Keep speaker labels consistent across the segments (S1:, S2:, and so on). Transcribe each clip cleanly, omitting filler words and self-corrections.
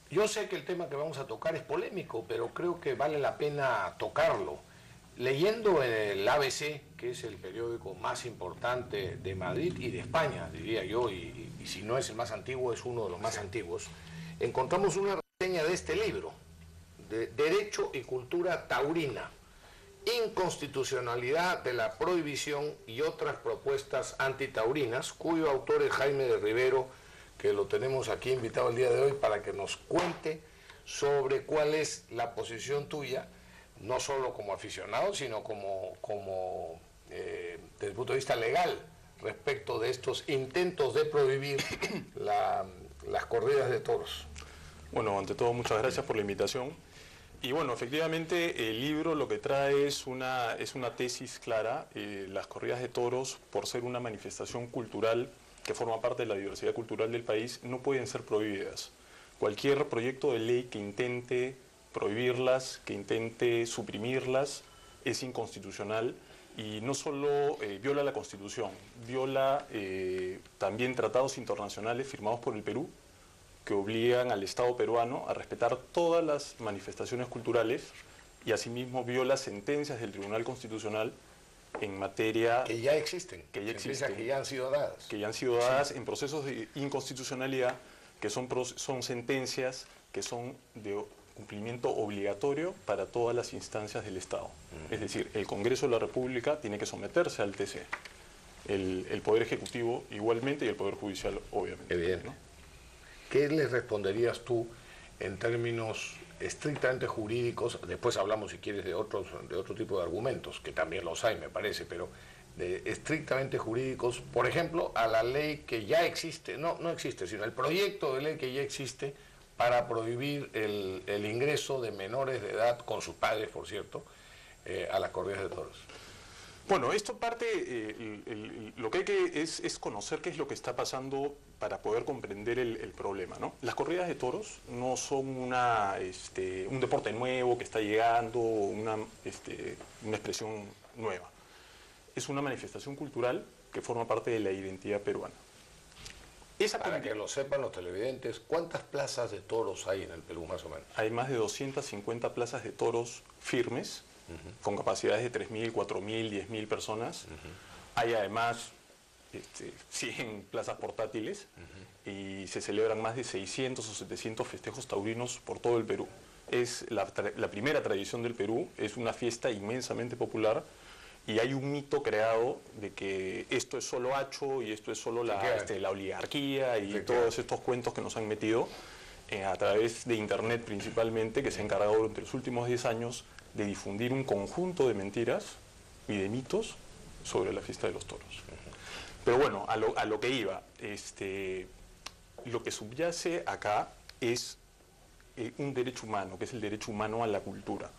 S1: Yo sé que el tema que vamos a tocar es polémico, pero creo que vale la pena tocarlo. Leyendo el ABC, que es el periódico más importante de Madrid y de España, diría yo, y si no es el más antiguo, es uno de los más antiguos, encontramos una reseña de este libro, de Derecho y Cultura Taurina, inconstitucionalidad de la prohibición y otras propuestas antitaurinas, cuyo autor es Jaime de Rivero, que lo tenemos aquí invitado el día de hoy para que nos cuente sobre cuál es la posición tuya, no solo como aficionado, sino como desde el punto de vista legal, respecto de estos intentos de prohibir las corridas de toros.
S2: Bueno, ante todo, muchas gracias por la invitación. Y bueno, efectivamente, el libro lo que trae es una tesis clara. Las corridas de toros, por ser una manifestación cultural que forma parte de la diversidad cultural del país, no pueden ser prohibidas. Cualquier proyecto de ley que intente prohibirlas, que intente suprimirlas, es inconstitucional y no solo viola la Constitución, viola también tratados internacionales firmados por el Perú, que obligan al Estado peruano a respetar todas las manifestaciones culturales y asimismo viola sentencias del Tribunal Constitucional en materia...
S1: Que ya existen,
S2: que
S1: ya han sido dadas.
S2: Que ya han sido dadas en procesos de inconstitucionalidad, que son sentencias que son de cumplimiento obligatorio para todas las instancias del Estado. Es decir, el Congreso de la República tiene que someterse al TC, el Poder Ejecutivo igualmente y el Poder Judicial obviamente.
S1: Evidente.
S2: ¿No?
S1: ¿Qué les responderías tú en términos estrictamente jurídicos? Después hablamos, si quieres, de otro tipo de argumentos, que también los hay, me parece, pero de estrictamente jurídicos, por ejemplo, a la ley que ya existe, no existe, sino el proyecto de ley que ya existe para prohibir el ingreso de menores de edad, con sus padres, por cierto, a las corridas de toros.
S2: Bueno, esto parte, lo que hay que es conocer qué es lo que está pasando para poder comprender el problema, ¿no? Las corridas de toros no son un deporte nuevo que está llegando, una expresión nueva. Es una manifestación cultural que forma parte de la identidad peruana.
S1: Para que lo sepan los televidentes, ¿cuántas plazas de toros hay en el Perú, más o menos?
S2: Hay más de 250 plazas de toros firmes, con capacidades de 3.000, 4.000, 10.000 personas. Hay además 100 plazas portátiles y se celebran más de 600 o 700 festejos taurinos por todo el Perú. Es la primera tradición del Perú, es una fiesta inmensamente popular y hay un mito creado de que esto es solo hacho y esto es solo la oligarquía y todos estos cuentos que nos han metido a través de Internet principalmente, que se ha encargado durante los últimos 10 años de difundir un conjunto de mentiras y de mitos sobre la fiesta de los toros. Pero bueno, a lo que iba, lo que subyace acá es un derecho humano, que es el derecho humano a la cultura.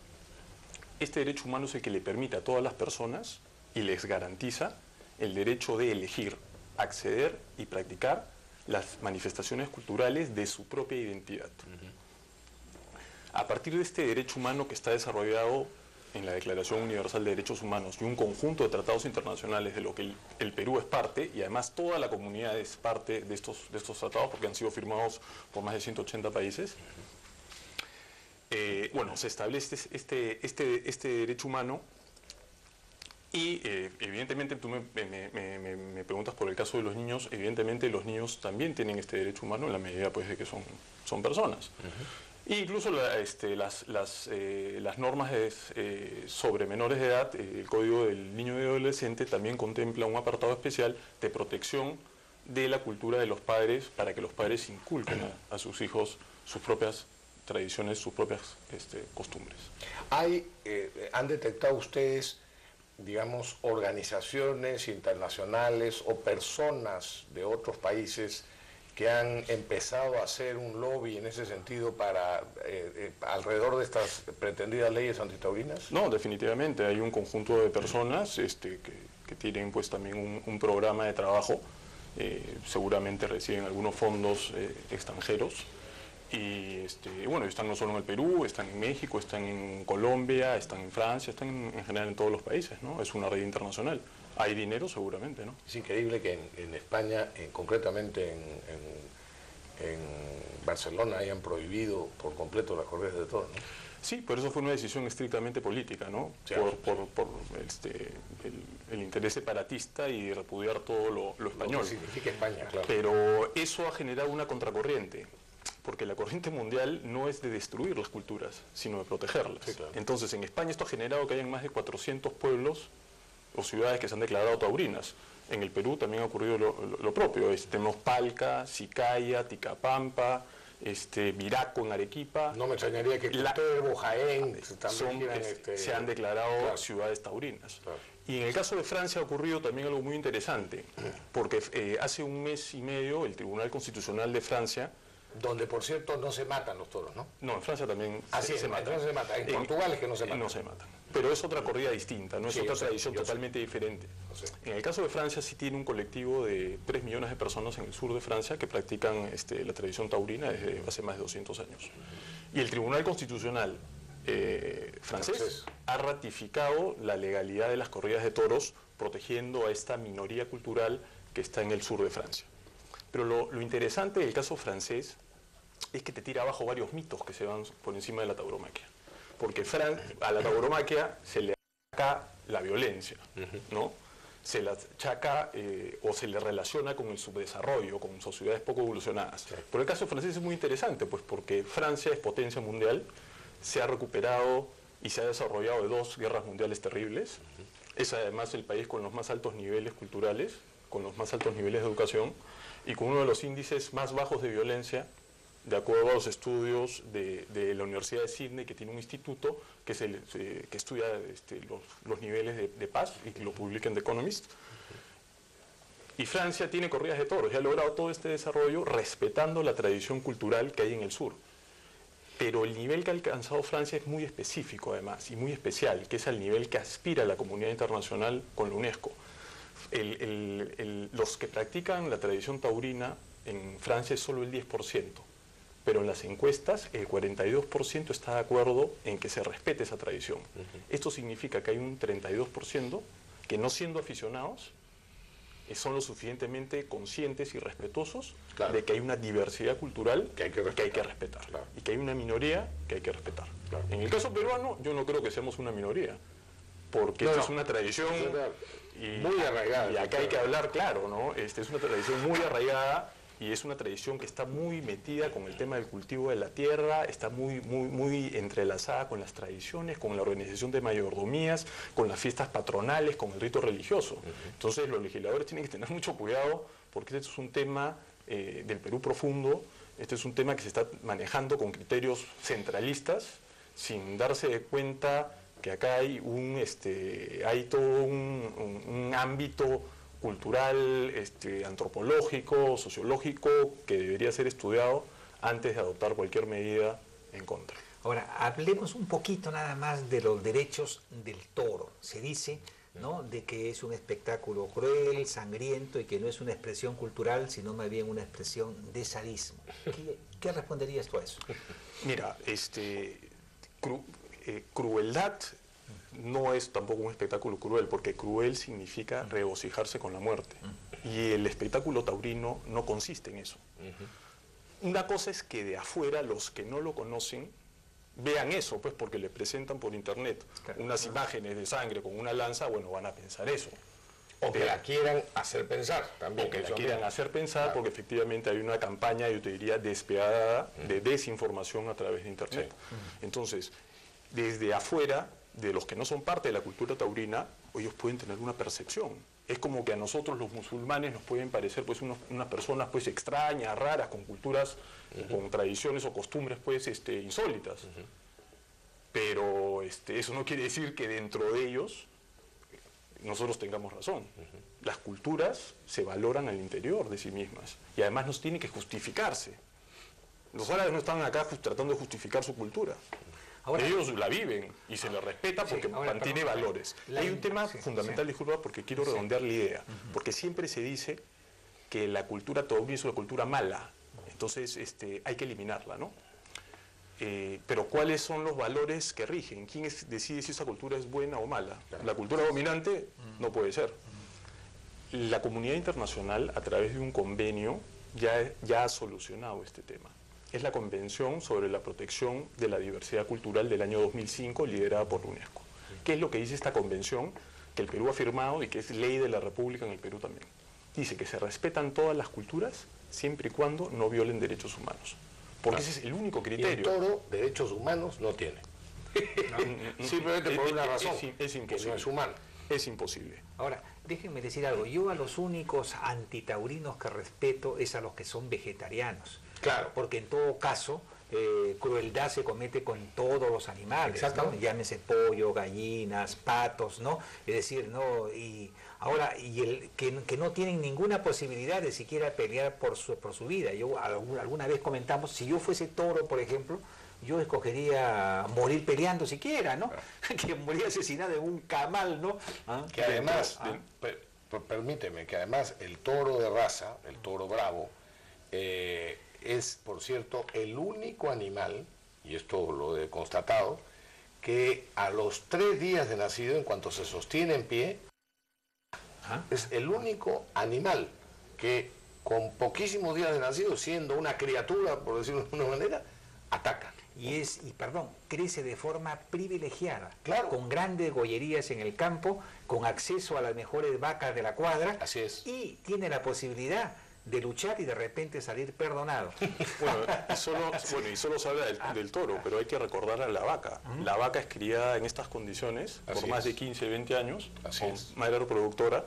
S2: Este derecho humano es el que le permite a todas las personas y les garantiza el derecho de elegir, acceder y practicar las manifestaciones culturales de su propia identidad. A partir de este derecho humano que está desarrollado en la Declaración Universal de Derechos Humanos y un conjunto de tratados internacionales de lo que el Perú es parte, y además toda la comunidad es parte de estos tratados porque han sido firmados por más de 180 países, bueno, se establece este derecho humano y evidentemente tú me preguntas por el caso de los niños. Evidentemente los niños también tienen este derecho humano en la medida pues de que son personas. E incluso las normas sobre menores de edad, el Código del Niño y Adolescente también contempla un apartado especial de protección de la cultura de los padres para que los padres inculquen a sus hijos sus propias tradiciones, sus propias costumbres.
S1: ¿Han detectado ustedes, digamos, organizaciones internacionales o personas de otros países que han empezado a hacer un lobby en ese sentido para alrededor de estas pretendidas leyes antitaurinas?
S2: No, definitivamente hay un conjunto de personas que tienen pues también un programa de trabajo, seguramente reciben algunos fondos extranjeros. Y bueno, están no solo en el Perú, están en México, están en Colombia, están en Francia, están en general en todos los países, ¿no? Es una red internacional. Hay dinero seguramente, ¿no?
S1: Es increíble que en España, concretamente en Barcelona hayan prohibido por completo las corridas de toros, ¿no?
S2: Sí, pero eso fue una decisión estrictamente política, ¿no? Por el interés separatista y repudiar todo lo español.
S1: Lo que significa España, claro.
S2: Pero eso ha generado una contracorriente, porque la corriente mundial no es de destruir las culturas, sino de protegerlas.
S1: Sí, claro.
S2: Entonces, en España esto ha generado que hayan más de 400 pueblos o ciudades que se han declarado taurinas. En el Perú también ha ocurrido lo propio. Tenemos Palca, Sicaya, Ticapampa, Viraco en Arequipa.
S1: No me extrañaría que Cutervo, Jaén
S2: se han declarado
S1: claro,
S2: ciudades taurinas.
S1: Claro.
S2: Y en el caso de Francia ha ocurrido también algo muy interesante, porque hace un mes y medio el Tribunal Constitucional de Francia...
S1: Donde, por cierto, no se matan los toros, ¿no?
S2: No, en Francia también
S1: se matan. No se matan. En Portugal es que no se matan.
S2: No se matan. Pero es otra corrida distinta, no es otra tradición totalmente diferente. En el caso de Francia sí tiene un colectivo de 3 millones de personas en el sur de Francia que practican la tradición taurina desde hace más de 200 años. Y el Tribunal Constitucional francés ha ratificado la legalidad de las corridas de toros, protegiendo a esta minoría cultural que está en el sur de Francia. Pero lo interesante del caso francés es que te tira abajo varios mitos que se van por encima de la tauromaquia. Porque a la tauromaquia se le achaca la violencia, ¿no? Se la achaca o se le relaciona con el subdesarrollo, con sociedades poco evolucionadas. Sí. Pero el caso francés es muy interesante, pues porque Francia es potencia mundial, se ha recuperado y se ha desarrollado de 2 guerras mundiales terribles. Es además el país con los más altos niveles culturales, con los más altos niveles de educación y con uno de los índices más bajos de violencia, de acuerdo a los estudios de la Universidad de Sydney, que tiene un instituto que estudia los niveles de paz y que lo publica en The Economist. Y Francia tiene corridas de toros y ha logrado todo este desarrollo respetando la tradición cultural que hay en el sur. Pero el nivel que ha alcanzado Francia es muy específico además y muy especial, que es al nivel que aspira la comunidad internacional con la UNESCO. Los que practican la tradición taurina en Francia es solo el 10%. Pero en las encuestas el 42% está de acuerdo en que se respete esa tradición. Esto significa que hay un 32% que, no siendo aficionados, son lo suficientemente conscientes y respetuosos de que hay una diversidad cultural que hay que respetar y que hay una minoría que hay que respetar. En el caso peruano yo no creo que seamos una minoría, porque esta es una tradición
S1: muy arraigada.
S2: Y acá hay que hablar claro, ¿no? Es una tradición muy arraigada. Y es una tradición que está muy metida con el tema del cultivo de la tierra, está muy entrelazada con las tradiciones, con la organización de mayordomías, con las fiestas patronales, con el rito religioso. Entonces los legisladores tienen que tener mucho cuidado porque este es un tema del Perú profundo, este es un tema que se está manejando con criterios centralistas, sin darse cuenta que acá hay todo un ámbito cultural, antropológico, sociológico, que debería ser estudiado antes de adoptar cualquier medida en contra.
S3: Ahora, hablemos un poquito nada más de los derechos del toro. Se dice, ¿no?, de que es un espectáculo cruel, sangriento y que no es una expresión cultural, sino más bien una expresión de sadismo. ¿Qué responderías tú a eso?
S2: Mira, crueldad no es tampoco un espectáculo cruel, porque cruel significa regocijarse con la muerte. Y el espectáculo taurino no consiste en eso. Una cosa es que de afuera los que no lo conocen vean eso, pues porque le presentan por internet unas imágenes de sangre con una lanza, bueno, van a pensar eso.
S1: O que la quieran hacer pensar también.
S2: O que la quieran hacer pensar, porque efectivamente hay una campaña, yo te diría, despiadada de desinformación a través de internet. Entonces, desde afuera, de los que no son parte de la cultura taurina, ellos pueden tener una percepción. Es como que a nosotros los musulmanes nos pueden parecer pues unas personas pues extrañas, raras, con culturas, con tradiciones o costumbres pues insólitas. Pero eso no quiere decir que dentro de ellos nosotros tengamos razón. Las culturas se valoran al interior de sí mismas y además nos tienen que justificarse. Los árabes no están acá tratando de justificar su cultura. Ahora, ellos la viven y se les respeta porque mantiene valores. Hay un tema fundamental, disculpa, porque quiero redondear la idea, porque siempre se dice que la cultura taurina es una cultura mala, entonces hay que eliminarla, ¿no? Pero ¿cuáles son los valores que rigen? ¿Quién decide si esa cultura es buena o mala? La cultura dominante no puede ser. La comunidad internacional, a través de un convenio ya ha solucionado este tema. Es la Convención sobre la Protección de la Diversidad Cultural del año 2005, liderada por la UNESCO. ¿Qué es lo que dice esta convención que el Perú ha firmado y que es ley de la República en el Perú también? Dice que se respetan todas las culturas siempre y cuando no violen derechos humanos. Porque ese es el único criterio.
S1: Y el toro, derechos humanos, no tiene. Simplemente por una razón,
S2: es imposible.
S1: Que no es humano.
S2: Es imposible.
S3: Ahora, déjenme decir algo. Yo a los únicos antitaurinos que respeto es a los que son vegetarianos.
S1: Claro.
S3: Porque en todo caso, crueldad se comete con todos los animales, ¿no? Llámese pollo, gallinas, patos, ¿no? Es decir, ¿no? Y ahora, que no tienen ninguna posibilidad de siquiera pelear por su vida. Yo alguna vez comentamos, si yo fuese toro, por ejemplo, yo escogería morir peleando siquiera, ¿no? Que morir asesinado en un camal, ¿no?
S1: Que además, permíteme, que además el toro de raza, el toro bravo, es, por cierto, el único animal, y esto lo he constatado, que a los 3 días de nacido, en cuanto se sostiene en pie, es el único animal que con poquísimos días de nacido, siendo una criatura, por decirlo de alguna manera, ataca.
S3: Y crece de forma privilegiada,
S1: claro,
S3: con grandes gollerías en el campo, con acceso a las mejores vacas de la cuadra.
S1: Así es.
S3: Y tiene la posibilidad de luchar y de repente salir perdonado.
S2: Y solo se habla del toro, pero hay que recordar a la vaca. La vaca es criada en estas condiciones por más de 15, 20 años, con madre reproductora,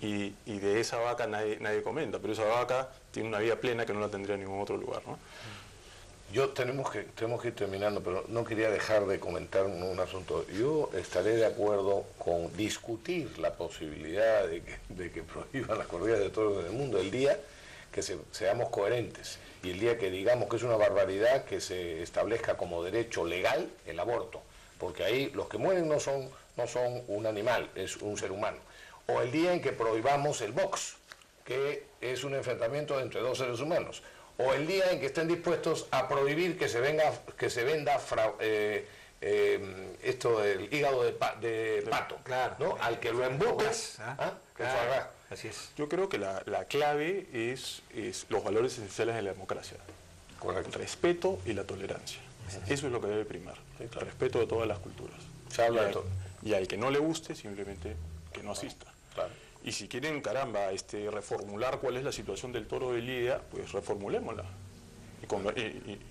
S2: y de esa vaca nadie comenta, pero esa vaca tiene una vida plena que no la tendría en ningún otro lugar, ¿no?
S1: Tenemos que ir terminando, pero no quería dejar de comentar un asunto. Yo estaré de acuerdo con discutir la posibilidad de que prohíban las corridas de toros en el mundo el día que seamos coherentes y el día que digamos que es una barbaridad que se establezca como derecho legal el aborto, porque ahí los que mueren no son un animal, es un ser humano. O el día en que prohibamos el box, que es un enfrentamiento entre 2 seres humanos. O el día en que estén dispuestos a prohibir que se venda esto del hígado de pato,
S3: claro,
S1: ¿no? Al que lo emboques,
S3: claro, así es.
S2: Yo creo que la clave es los valores esenciales de la democracia.
S1: Correcto.
S2: El respeto y la tolerancia. Eso es lo que debe primar. Sí, claro. El respeto de todas las culturas.
S1: Se habla de todo.
S2: Y al que no le guste, simplemente que no asista.
S1: Claro.
S2: Y si quieren, caramba, reformular cuál es la situación del toro de Lidia, pues reformulémosla.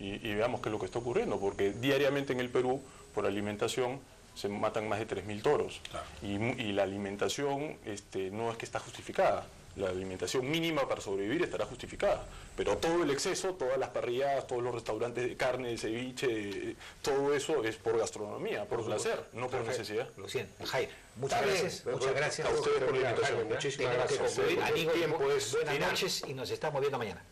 S2: Y veamos qué es lo que está ocurriendo, porque diariamente en el Perú, por alimentación, se matan más de 3.000 toros. Claro. Y la alimentación no es que está justificada. La alimentación mínima para sobrevivir estará justificada. Pero todo el exceso, todas las parrilladas, todos los restaurantes de carne, de ceviche, todo eso es por gastronomía, por placer, no por necesidad.
S3: Lo siento. Jaime, muchas gracias. Muchas gracias
S1: a ustedes por la invitación. Muchísimas gracias.
S3: Amigos, buenas noches y nos estamos viendo mañana.